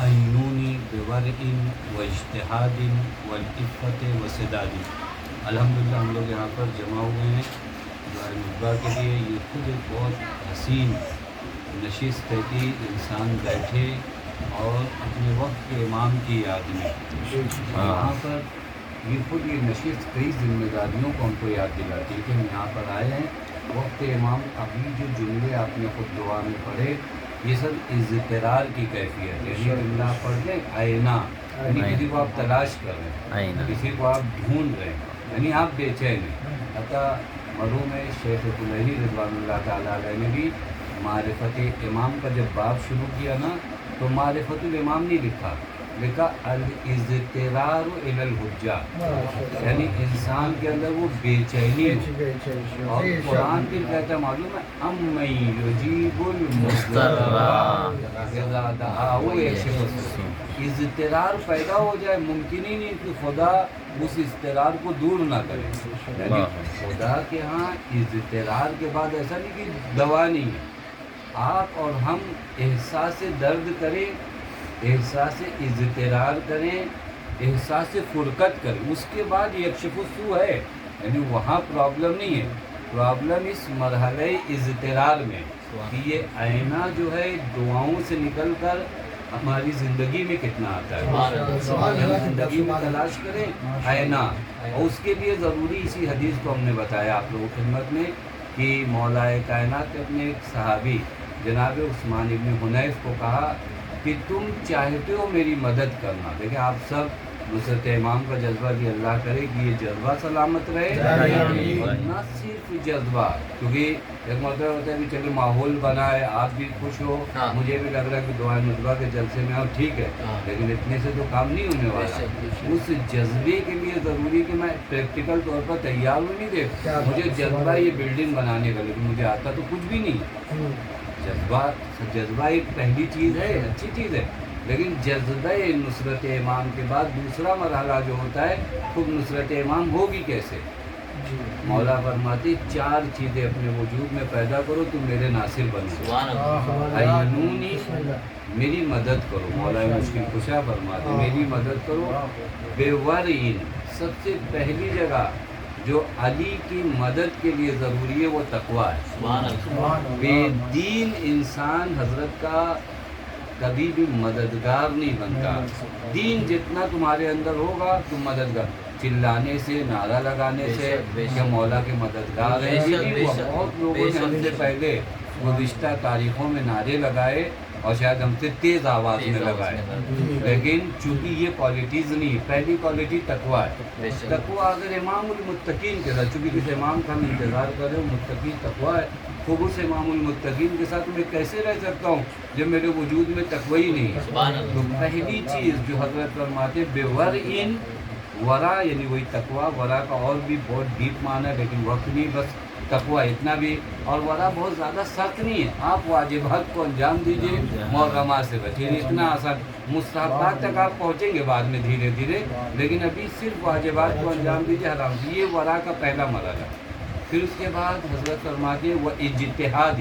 وَأَعِنُّونِي بِوَرْءٍ وَاجْتِهَادٍ وَالْعِفَّةِ وَسَدَادٍ۔ الحمدللہ ہم لوگ یہاں پر جمع ہوئے ہیں دعائے مصباح کے لیے۔ یہ خود ایک بہت حسین نشست ہے کہ انسان بیٹھے اور اپنے وقت کے امام کی یاد میں یہاں پر یہ خود یہ نشست کئی ذمہ داریوں کو ہم کو یاد دلاتی ہے کہ ہم یہاں پر آئے ہیں۔ وقت امام ابھی جو جملے آپ نے خود دعا میں پڑھے یہ سب اضطرار کی کیفیت ہے، یعنی اللہ پڑھ کے آئینہ، یعنی کسی کو آپ تلاش کر رہے ہیں، کسی کو آپ ڈھونڈ رہے ہیں، یعنی آپ بے چین ہیں۔ حتیٰ مرحوم شیخ کلہری رضوان اللہ تعالیٰ علیہ نے بھی معرفت امام کا جب باب شروع کیا نا تو معرفت الامام نہیں لکھا الاضطرار الی الحجہ، یعنی انسان کے اندر وہ بے چینی ہو۔ اور قرآن بھی کہتا ہے معلوم ہے امن یجیب المضطر اذا دعاہ ویکشف السوء، اضطرار پیدا ہو جائے ممکن ہی نہیں کہ خدا اس اضطرار کو دور نہ کرے۔ یعنی خدا کے ہاں اضطرار کے بعد ایسا نہیں کہ دوا نہیں ہے، آپ اور ہم احساس درد کریں، احساس اضطرار کریں، احساس فرقت کریں، اس کے بعد یکشف السوء ہے، یعنی وہاں پرابلم نہیں ہے، پرابلم اس مرحلہ اضطرار میں کہ یہ آئینہ جو ہے دعاؤں سے نکل کر ہماری زندگی میں کتنا آتا ہے۔ ہم زندگی میں تلاش کریں آئینہ، اور اس کے لیے ضروری اسی حدیث کو ہم نے بتایا آپ لوگوں کی خدمت میں کہ مولا کائنات نے اپنے ایک صحابی جناب عثمان ابن حنیف کو کہا کہ تم چاہتے ہو میری مدد کرنا۔ دیکھیں آپ سب نصرت امام کا جذبہ بھی اللہ کرے کہ یہ جذبہ سلامت رہے، اور نہ صرف جذبہ، کیونکہ ایک مرتبہ ہوتا ہے کہ چلو ماحول بنا ہے، آپ بھی خوش ہو، مجھے بھی لگ رہا ہے کہ دعائے مصباح کے جلسے میں آؤ، ٹھیک ہے، لیکن اتنے سے تو کام نہیں ہونے والا۔ اس جذبے کے لیے ضروری کہ میں پریکٹیکل طور پر تیار ہوں، نہیں دیکھ مجھے جذبہ یہ بلڈنگ بنانے کا، لیکن مجھے آتا تو کچھ بھی نہیں۔ جذبہ ایک پہلی چیز ہے، اچھی چیز ہے، لیکن جذبہ نصرت امام کے بعد دوسرا مرحلہ جو ہوتا ہے خود نصرت امام ہوگی کیسے؟ مولا فرماتے 4 چیزیں اپنے وجود میں پیدا کرو تم میرے ناصر بنو، عینونی میری مدد کرو، مولا مشکل کشا فرماتے میری مدد کرو، بے ورعین سب سے پہلی جگہ جو علی کی مدد کے لیے ضروری ہے وہ تقویٰ ہے۔ بے دین انسان حضرت کا کبھی بھی مددگار نہیں بنتا۔ دین جتنا تمہارے اندر ہوگا تم مددگار، چلانے سے، نعرہ لگانے سے کہ مولا کے مددگار ہیں، بہت لوگوں نے ہم سے پہلے گزشتہ تاریخوں میں نعرے لگائے اور شاید ہم سے تیز آواز میں لگائے، لیکن چونکہ یہ کوالٹیز نہیں، پہلی کوالٹی تقویٰ ہے۔ تقویٰ اگر امام المتقین کے ساتھ، چونکہ جس امام کا ہم انتظار کر رہے ہو متقی تقویٰ ہے، خوب اس امام المتقین کے ساتھ میں کیسے رہ سکتا ہوں جب میرے وجود میں تقوی ہی نہیں ہے؟ تو پہلی چیز جو حضرت فرماتے بے ورعین، ورا یعنی وہی تقویٰ، ورا کا اور بھی بہت ڈیپ معنی ہے لیکن وقت نہیں، بس تقویٰ اتنا بھی، اور ورا بہت زیادہ سخت نہیں ہے، آپ واجبات کو انجام دیجئے، محرمات سے بچیے، اتنا آسان، مستحبات تک آپ پہنچیں گے بعد میں دھیرے دھیرے، لیکن ابھی صرف واجبات کو انجام دیجئے، حرام سے، یہ ورا کا پہلا مرحلہ۔ پھر اس کے بعد حضرت فرماتے وہ اجتہاد،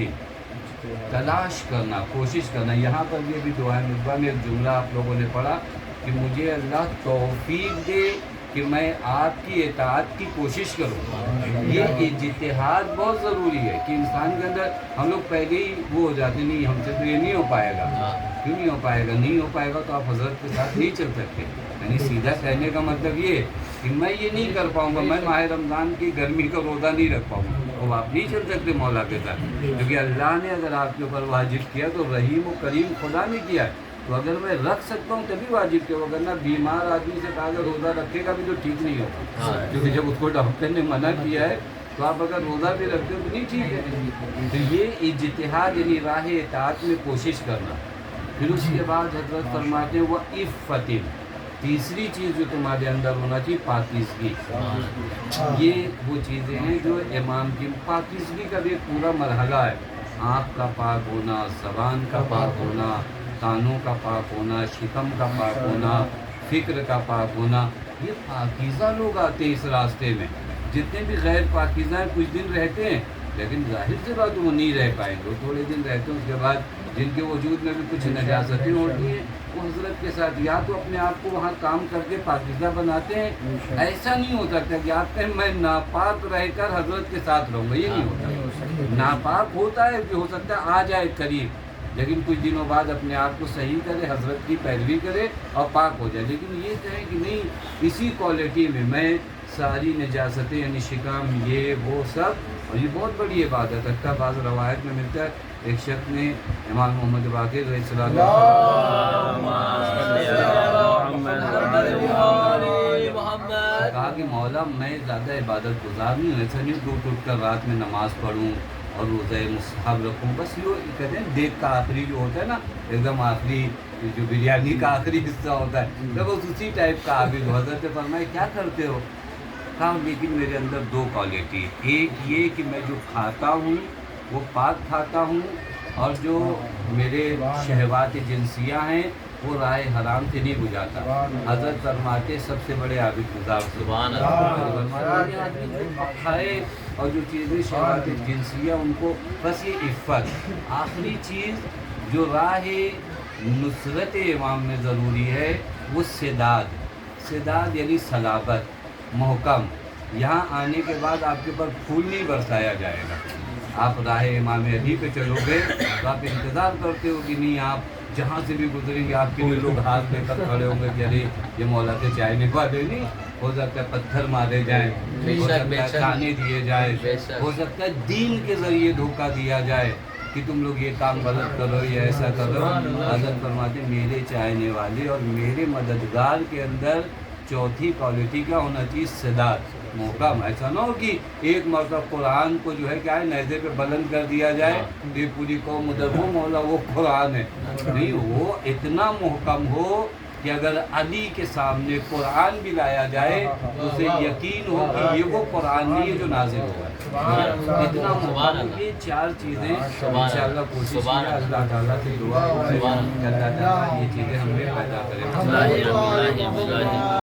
تلاش کرنا، کوشش کرنا۔ یہاں پر یہ بھی دعائے مصباح میں ایک جملہ آپ لوگوں نے پڑھا کہ مجھے اللہ توفیق دے کہ میں آپ کی اطاعت کی کوشش کروں۔ یہ اجتہاد بہت ضروری ہے کہ انسان کے اندر، ہم لوگ پہلے ہی وہ ہو جاتے نہیں ہم سے تو یہ نہیں ہو پائے گا، کیوں نہیں ہو پائے گا؟ نہیں ہو پائے گا تو آپ حضرت کے ساتھ نہیں چل سکتے، یعنی سیدھا کہنے کا مطلب یہ کہ میں یہ نہیں کر پاؤں گا، میں ماہ رمضان کی گرمی کا روزہ نہیں رکھ پاؤں گا، وہ آپ نہیں چل سکتے مولا کے ساتھ، کیونکہ اللہ نے اگر آپ کے اوپر واجب کیا تو رحیم و کریم خدا نے کیا ہے، تو اگر میں رکھ سکتا ہوں تبھی واجب کیا، اگر نہ بیمار آدمی سے کہا اگر روزہ رکھے گا بھی تو ٹھیک نہیں ہوگا، کیونکہ جب اس کو ڈاکٹر نے منع کیا ہے تو آپ اگر روزہ بھی رکھتے ہو تو نہیں ٹھیک ہے۔ تو یہ اجتہاد یعنی راہ اطاعت میں کوشش کرنا۔ پھر اس کے بعد حضرت فرماتے ہیں وہ عفت، تیسری چیز جو تمہارے اندر ہونا چاہیے پاکیزگی۔ یہ وہ چیزیں ہیں جو امام کی پاکیزگی کا بھی ایک پورا مرحلہ ہے، آنکھ کا پاک ہونا، زبان کا پاک ہونا، کانوں کا پاک ہونا، شکم کا پاک ہونا، فکر کا پاک ہونا۔ یہ پاکیزہ لوگ آتے ہیں اس راستے میں، جتنے بھی غیر پاکیزہ ہیں کچھ دن رہتے ہیں لیکن ظاہر سے بات وہ نہیں رہ پائیں گے، وہ تھوڑے دن رہتے ہیں اس کے بعد جن کے وجود میں بھی کچھ نجاستیں ہوتی ہیں، وہ حضرت کے ساتھ یا تو اپنے آپ کو وہاں کام کر کے پاکیزہ بناتے ہیں، ایسا نہیں ہو سکتا کہ آپ کہیں میں ناپاک رہ کر حضرت کے ساتھ رہوں گا، یہ نہیں ہوتا۔ ناپاک ہوتا ہے کہ ہو سکتا ہے آ جائے قریب، لیکن کچھ دنوں بعد اپنے آپ کو صحیح کرے، حضرت کی پیروی کرے اور پاک ہو جائے۔ لیکن یہ کہیں کہ نہیں اسی کوالٹی میں ساری نجاستیں یعنی شکام یہ وہ سب، اور یہ بہت بڑی عبادت ہے۔ بعض روایت میں ملتا ہے ایک شخص نے امام محمد باقر علیہ السلام کہا کہ مولا میں زیادہ عبادت گزار نہیں ہوں، ایسا نہیں ٹوٹ ٹوٹ کر رات میں نماز پڑھوں اور روزہ مصحف رکھوں، بس یہ کہتے ہیں دیگ کا آخری جو ہوتا ہے نا، ایک دم آخری جو بریانی کا آخری حصہ ہوتا ہے، تو بس اسی ٹائپ کا عابد ہو۔ حضرت فرمائے کیا کرتے ہو؟ کہا لیکن میرے اندر دو کوالٹی، ایک یہ کہ میں جو کھاتا ہوں وہ پاک کھاتا ہوں، اور جو میرے شہوات جنسیہ ہیں وہ راہ حرام سے نہیں گزارتا۔ حضرت فرماتے سب سے بڑے عابد گزار سبحان اللہ کھائے اور جو چیزیں شہوات جنسیہ ان کو، بس یہ عفت۔ آخری چیز جو راہ نصرت امام میں ضروری ہے وہ سداد یعنی صلابت، محکم۔ یہاں آنے کے بعد آپ کے اوپر پھول نہیں برسایا جائے گا۔ آپ راہ امام علی پہ چلو گے تو آپ انتظار کرتے ہو کہ نہیں آپ جہاں سے بھی گزریں گے آپ کے لیے لوگ ہاتھ لے کر کھڑے ہوں گے کہ ارے یہ مولا کے چائے والے نہیں، ہو سکتا ہے پتھر مارے جائیں، ہو سکتا ہے کھانے دیے جائے، ہو سکتا ہے دین کے ذریعے دھوکہ دیا جائے کہ تم لوگ یہ کام غلط کرو یا ایسا کرو۔ حضرت فرماتے میرے چاہنے والے اور میرے مددگار کے اندر چوتھی کوالٹی کیا ہونا چاہیے؟ سداد، محکم۔ ایسا نہ ہو کہ ایک مرتبہ قرآن کو جو ہے کیا ہے نیزے پہ بلند کر دیا جائے، یہ پوری قوم ادھر وہ مولا وہ قرآن ہے، نہیں، وہ اتنا محکم ہو کہ اگر علی کے سامنے قرآن بھی لایا جائے تو اسے یقین ہو کہ یہ وہ قرآن نہیں ہے جو نازل ہوا ہے، اتنا محکم۔ یہ چار چیزیں انشاءاللہ کوشش کیا اللہ تعالیٰ سے دعا ہے کہ اللہ تعالیٰ یہ چیزیں ہمیں پیدا کرے۔